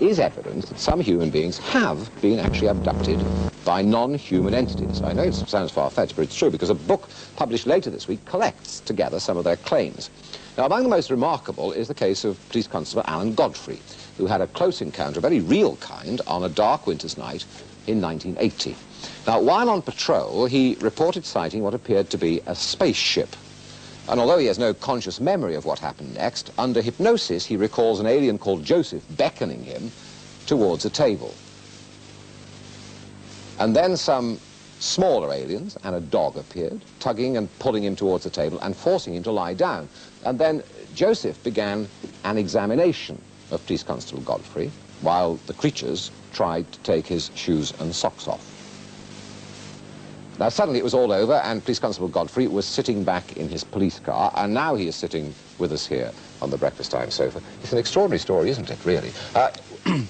is evidence that some human beings have been actually abducted by non-human entities. I know it sounds far-fetched, but it's true, because a book published later this week collects together some of their claims. Now, among the most remarkable is the case of Police Constable Alan Godfrey, who had a close encounter, a very real kind, on a dark winter's night in 1980. Now, while on patrol, he reported sighting what appeared to be a spaceship. And although he has no conscious memory of what happened next, under hypnosis he recalls an alien called Joseph beckoning him towards a table. And then some smaller aliens and a dog appeared, tugging and pulling him towards the table and forcing him to lie down. And then Joseph began an examination of Police Constable Godfrey, while the creatures tried to take his shoes and socks off. Now, suddenly it was all over, and Police Constable Godfrey was sitting back in his police car, and now he is sitting with us here on the breakfast time sofa. It's an extraordinary story, isn't it, really?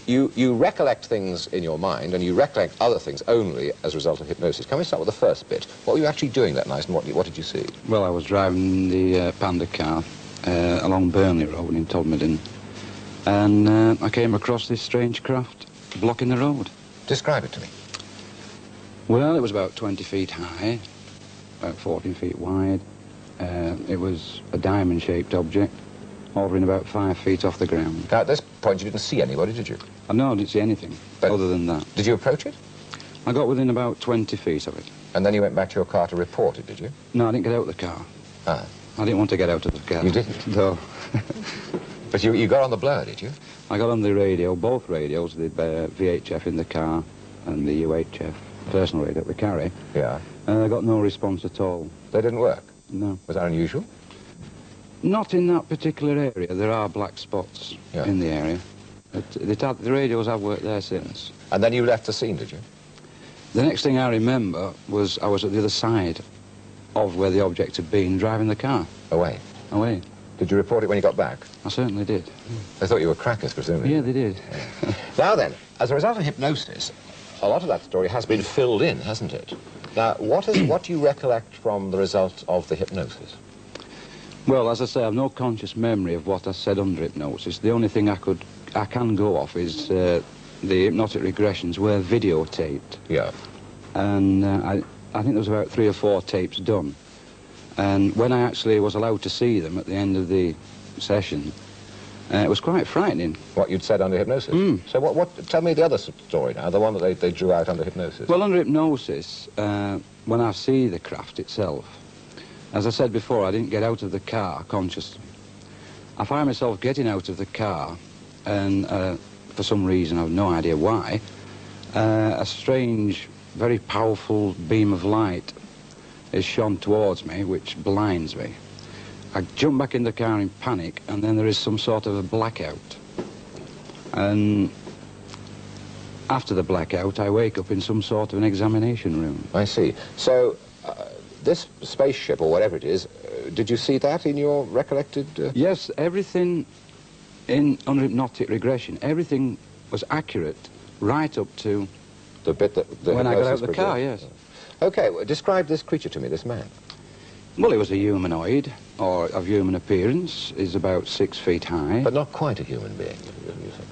You recollect things in your mind, and you recollect other things only as a result of hypnosis. Can we start with the first bit? What were you actually doing that night, and what did you see? Well, I was driving the Panda car along Burnley Road in Todmorden, and I came across this strange craft blocking the road. Describe it to me. Well, it was about 20 feet high, about 14 feet wide. It was a diamond-shaped object, hovering about 5 feet off the ground. Now, at this point, you didn't see anybody, did you? No, I didn't see anything other than that. Did you approach it? I got within about 20 feet of it. And then you went back to your car to report it, did you? No, I didn't get out of the car. Ah. I didn't want to get out of the car. You didn't? No. But you got on the blur, did you? I got on the radio, both radios, the VHF in the car and the UHF. Personal radio that we carry. Yeah. And I got no response at all. They didn't work? No. Was that unusual? Not in that particular area. There are black spots in the area. The radios have worked there since. And then you left the scene, did you? The next thing I remember was I was at the other side of where the object had been, driving the car. Away? Away. Did you report it when you got back? I certainly did. They thought you were crackers, presumably. Yeah, they did. Yeah. Now then, as a result of hypnosis, a lot of that story has been filled in, hasn't it? Now, what do you recollect from the result of the hypnosis? Well, as I say, I have no conscious memory of what I said under hypnosis. The only thing I can go off is the hypnotic regressions were videotaped. Yeah. And I think there was about 3 or 4 tapes done. And when I actually was allowed to see them at the end of the session, it was quite frightening. What you'd said under hypnosis? Mm. So tell me the other story now, the one that they drew out under hypnosis. Well, under hypnosis, when I see the craft itself, as I said before, I didn't get out of the car consciously. I find myself getting out of the car, and for some reason, I have no idea why, a strange, very powerful beam of light is shone towards me, which blinds me. I jump back in the car in panic, and then there is some sort of a blackout. And after the blackout, I wake up in some sort of an examination room. I see. So, this spaceship, or whatever it is, did you see that in your recollected... Yes, everything under hypnotic regression, everything was accurate right up to... The bit that... when I got out of the car, yes. Okay, well, describe this creature to me, this man. Well, he was a humanoid, or of human appearance. He's about 6 feet high. But not quite a human being, you say?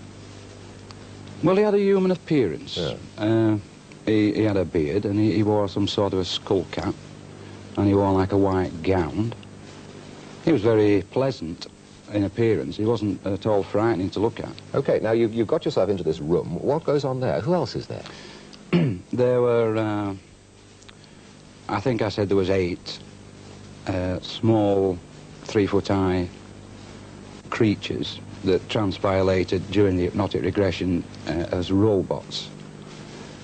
Well, he had a human appearance. Yeah. He had a beard, and he wore some sort of a skull cap, and he wore like a white gown. He was very pleasant in appearance. He wasn't at all frightening to look at. Okay, now you've got yourself into this room. What goes on there? Who else is there? There were, I think I said there was 8 small 3-foot-high creatures that transpilated during the hypnotic regression as robots.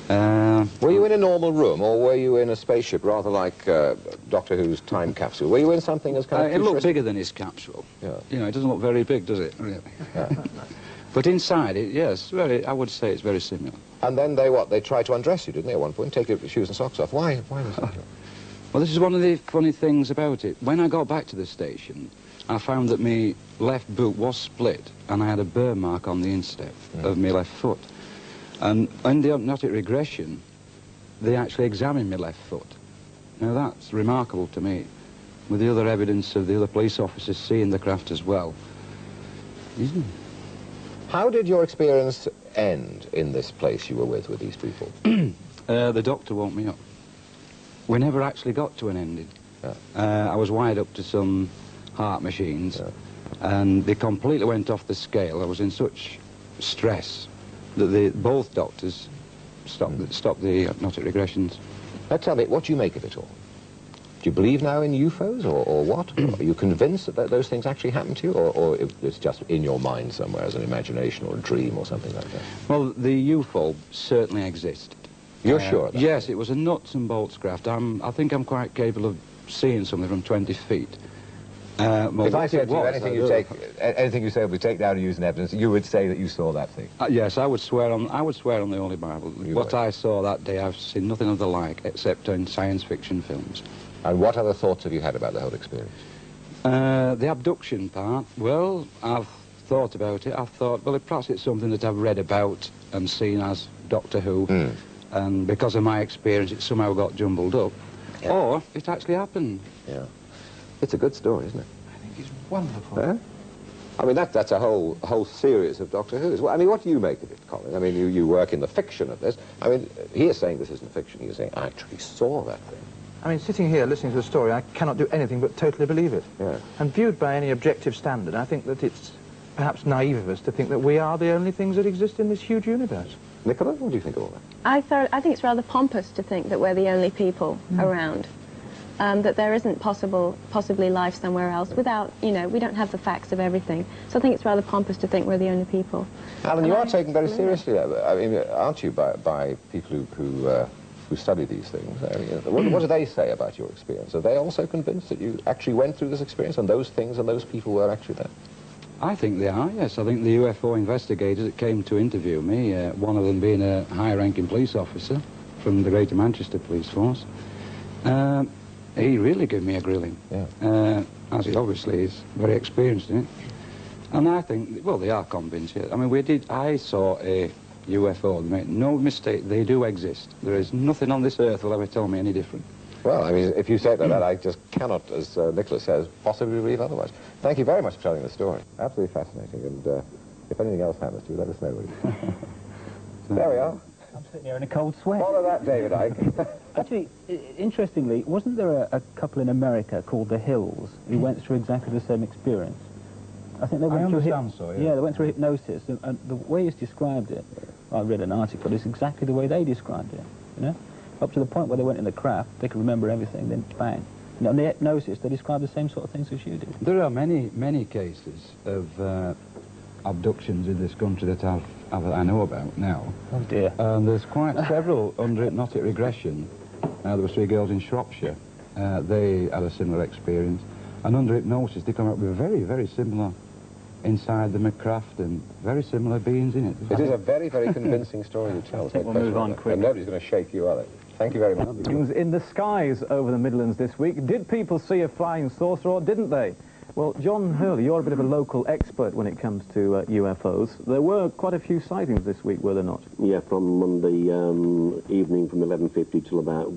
Were you in a normal room, or were you in a spaceship, rather like Doctor Who's time capsule? Were you in something as kind of it looked bigger than his capsule. Yeah. You know, it doesn't look very big, does it, really? Yeah. But inside it, yes, I would say it's very similar. And then they tried to undress you, didn't they, at one point? Take your shoes and socks off. Why was that? Well, this is one of the funny things about it. When I got back to the station, I found that my left boot was split, and I had a burn mark on the instep of my left foot. And in the hypnotic regression, they actually examined my left foot. Now, that's remarkable to me, with the other evidence of the other police officers seeing the craft as well. Isn't it? How did your experience end in this place you were with these people? The doctor woke me up. We never actually got to an ending. Yeah. I was wired up to some heart machines, yeah, and they completely went off the scale. I was in such stress that both doctors stopped the hypnotic regressions. Now tell me, what do you make of it all? Do you believe now in UFOs, or what? Are you convinced that those things actually happen to you, or it's just in your mind somewhere as an imagination or a dream or something like that? Well, the UFO certainly existed. You're sure of that? Yes, it was a nuts and bolts craft. I think I'm quite capable of seeing something from 20 feet. Well, if I said to you anything you say will be taken down and used in evidence, you would say that you saw that thing? Yes, I would swear on the Holy Bible. What I saw that day, I've seen nothing of the like except in science fiction films. And what other thoughts have you had about the whole experience? The abduction part, well, I've thought about it. I've thought, well, perhaps it's something that I've read about and seen as Doctor Who, and because of my experience, it somehow got jumbled up. Yeah. Or it actually happened. Yeah. It's a good story, isn't it? I think it's wonderful. Yeah? I mean, that's a whole series of Doctor Who's. Well, I mean, what do you make of it, Colin? I mean, you work in the fiction of this. I mean, he is saying this isn't fiction. He is saying, I actually saw that thing. I mean, sitting here listening to the story, I cannot do anything but totally believe it. Yeah. And viewed by any objective standard, I think that it's perhaps naive of us to think that we are the only things that exist in this huge universe. Nicola, what do you think of all that? I think it's rather pompous to think that we're the only people around. That there isn't possibly life somewhere else without, you know, we don't have the facts of everything. So I think it's rather pompous to think we're the only people. Alan, you are taken very seriously, I mean, aren't you, by people who study these things? I mean, what do they say about your experience? Are they also convinced that you actually went through this experience and those things and those people were actually there? I think they are, yes. I think the UFO investigators that came to interview me, one of them being a high-ranking police officer from the Greater Manchester Police Force, he really gave me a grilling, yeah. As he obviously is very experienced in it. And I think, well, they are convinced, yeah. I mean, I saw a UFO, make no mistake, they do exist. There is nothing on this earth will ever tell me any different. Well, I mean, if you say it like that, I just cannot, as Nicholas says, possibly believe otherwise. Thank you very much for telling the story. Absolutely fascinating, and if anything else happens to you, let us know, will you? There we are. I'm sitting here in a cold sweat. Follow that, David Icke. Actually, interestingly, wasn't there a couple in America called the Hills who went through exactly the same experience? I think they went through yeah, they went through hypnosis, and the way he's described it, I read an article, it's exactly the way they described it, you know? Up to the point where they went in the craft, they could remember everything, then bang. You know, in the hypnosis, they described the same sort of things as you did. There are many cases of abductions in this country that I know about now. Oh dear. And there's quite several under hypnotic regression. There were 3 girls in Shropshire. They had a similar experience. And under hypnosis, they come up with very similar inside the craft and very similar beings in it. It is a very convincing story you tell. I think we'll move on quickly. And nobody's going to shake you, are they? Thank you very much. In the skies over the Midlands this week, did people see a flying saucer or didn't they? Well, John Hurley, you're a bit of a local expert when it comes to UFOs. There were quite a few sightings this week, were there not? Yeah, from Monday evening from 11:50 till about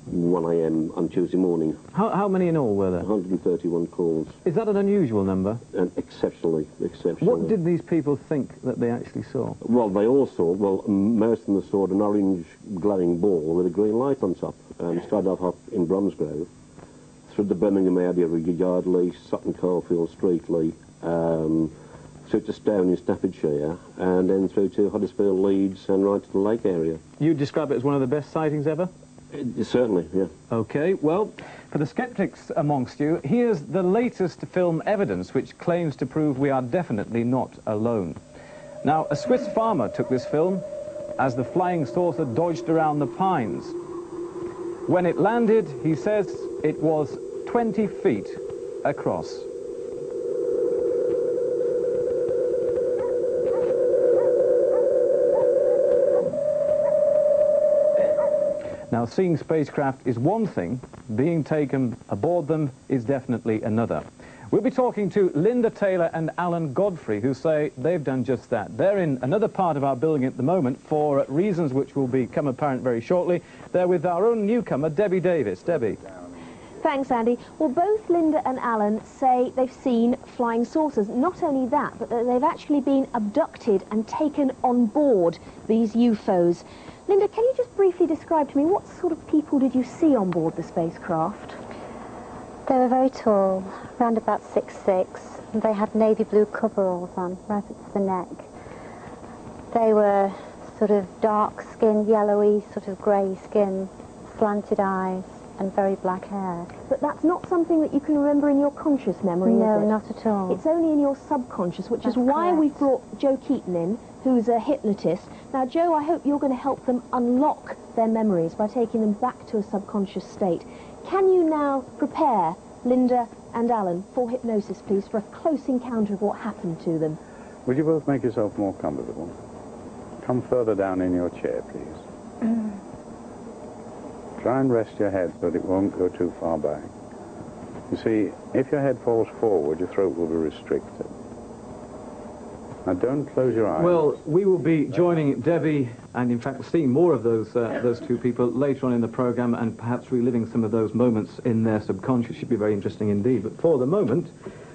1 a.m. on Tuesday morning. How many in all were there? 131 calls. Is that an unusual number? And exceptionally. What did these people think that they actually saw? Well, they all saw, most of them saw an orange glowing ball with a green light on top. Started off up in Bromsgrove, through the Birmingham area of Yardley, Sutton Coldfield, Streatley, through to Stown in Staffordshire, and then through to Huddersfield, Leeds, and right to the lake area. You describe it as one of the best sightings ever? Certainly, yeah. OK, well, for the sceptics amongst you, here's the latest film evidence which claims to prove we are definitely not alone. Now, a Swiss farmer took this film as the flying saucer dodged around the pines. When it landed, he says it was 20 feet across. Now, seeing spacecraft is one thing, being taken aboard them is definitely another. We'll be talking to Linda Taylor and Alan Godfrey, who say they've done just that. They're in another part of our building at the moment for reasons which will become apparent very shortly. They're with our own newcomer, Debbie Davis. Debbie. Thanks, Andy. Well, both Linda and Alan say they've seen flying saucers. Not only that, but that they've actually been abducted and taken on board these UFOs. Linda, can you just briefly describe to me what sort of people did you see on board the spacecraft? They were very tall, around about 6'6", and they had navy blue coveralls on, right up to the neck. They were sort of dark skin, yellowy, sort of grey skin, slanted eyes, and very black hair. But that's not something that you can remember in your conscious memory, No, is it? not at all. It's only in your subconscious, which That's is why correct. we've brought Joe Keaton in, who's a hypnotist. Now, Joe, I hope you're going to help them unlock their memories by taking them back to a subconscious state. Can you now prepare Linda and Alan for hypnosis, please, for a close encounter of what happened to them? Would you both make yourself more comfortable? Come further down in your chair, please. Try and rest your head so that it won't go too far back. You see, if your head falls forward, your throat will be restricted. Now, don't close your eyes. Well, we will be joining Debbie, and in fact seeing more of those two people later on in the programme, and perhaps reliving some of those moments in their subconscious. Should be very interesting indeed. But for the moment,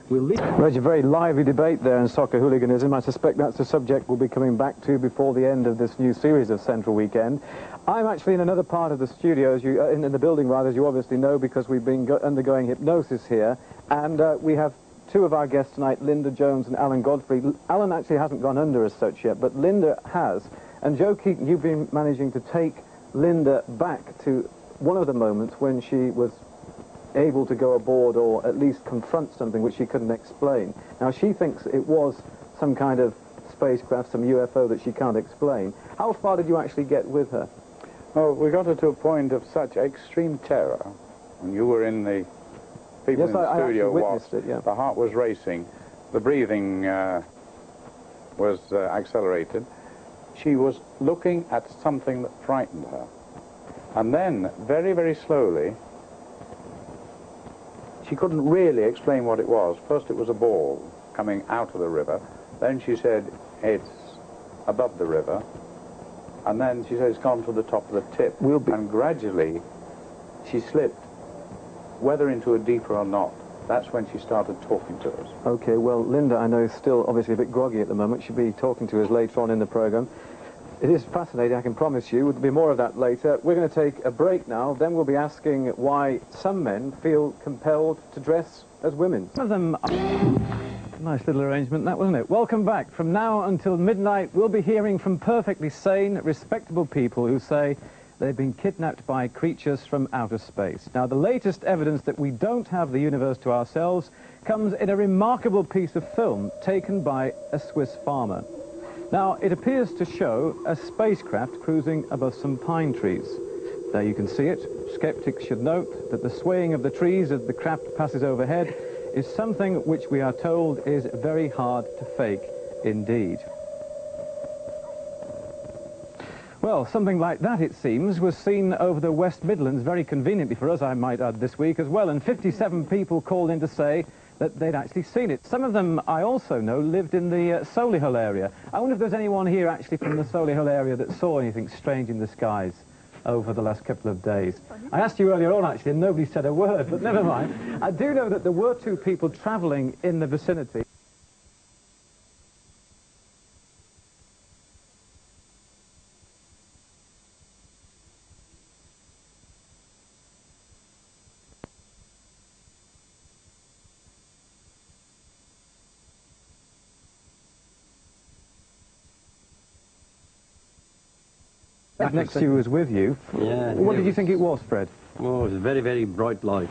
we'll leave. There's a very lively debate there in soccer hooliganism. I suspect that's the subject we'll be coming back to before the end of this new series of Central Weekend. I'm actually in another part of the studio, as you, in the building rather, as you obviously know, because we've been undergoing hypnosis here, and we have two of our guests tonight, Linda Jones and Alan Godfrey. Alan actually hasn't gone under as such yet, but Linda has. And Joe Keaton, you've been managing to take Linda back to one of the moments when she was able to go aboard or at least confront something which she couldn't explain. Now, she thinks it was some kind of spacecraft, some UFO that she can't explain. How far did you actually get with her? Oh, we got her to a point of such extreme terror. When you were in the... People Yes, in the I studio actually witnessed it, yeah. The heart was racing, the breathing was accelerated. She was looking at something that frightened her. And then, very, very slowly, she couldn't really explain what it was. First it was a ball coming out of the river. Then she said, it's above the river. And then she said, it's gone to the top of the tip. And gradually, she slipped, whether into a deeper or not. That's when she started talking to us. Okay, well, Linda, I know, is still obviously a bit groggy at the moment. She'll be talking to us later on in the programme. It is fascinating, I can promise you. There'll be more of that later. We're going to take a break now. Then we'll be asking why some men feel compelled to dress as women. Some of them are... Nice little arrangement, that, wasn't it? Welcome back. From now until midnight, we'll be hearing from perfectly sane, respectable people who say they've been kidnapped by creatures from outer space. Now, the latest evidence that we don't have the universe to ourselves comes in a remarkable piece of film taken by a Swiss farmer. Now, it appears to show a spacecraft cruising above some pine trees. There you can see it. Skeptics should note that the swaying of the trees as the craft passes overhead is something which we are told is very hard to fake indeed. Well, something like that, it seems, was seen over the West Midlands, very conveniently for us, I might add, this week as well, and 57 people called in to say that they'd actually seen it. Some of them, I also know, lived in the Solihull area. I wonder if there's anyone here actually from the Solihull area that saw anything strange in the skies over the last couple of days. I asked you earlier on, actually, and nobody said a word, but never mind. I do know that there were two people travelling in the vicinity. Next to you was with you. Yeah. What did you think it was, Fred? Oh, it was a very, very bright light.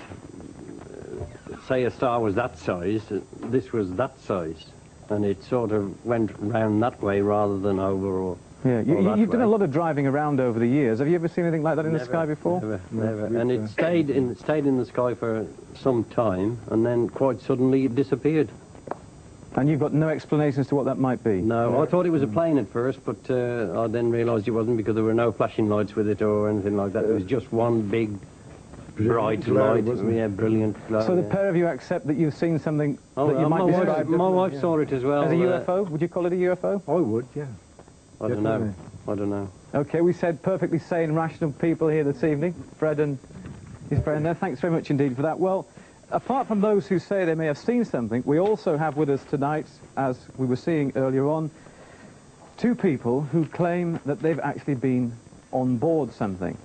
Say a star was that size, this was that size. And it sort of went round that way rather than over or... Yeah, you've done a lot of driving around over the years. Have you ever seen anything like that in the sky before? Never. And it stayed in the sky for some time, and then quite suddenly it disappeared. And you've got no explanation as to what that might be? No, I thought it was a plane at first, but I then realised it wasn't because there were no flashing lights with it or anything like that. It was just one big, bright light. Yeah, brilliant glow. So the pair of you accept that you've seen something that you might describe? My wife saw it as well. As a UFO? Would you call it a UFO? I would, yeah. I don't know. Okay, we said perfectly sane, rational people here this evening. Fred and His friend there. Thanks very much indeed for that. Well, apart from those who say they may have seen something, we also have with us tonight, as we were seeing earlier on, two people who claim that they've actually been on board something.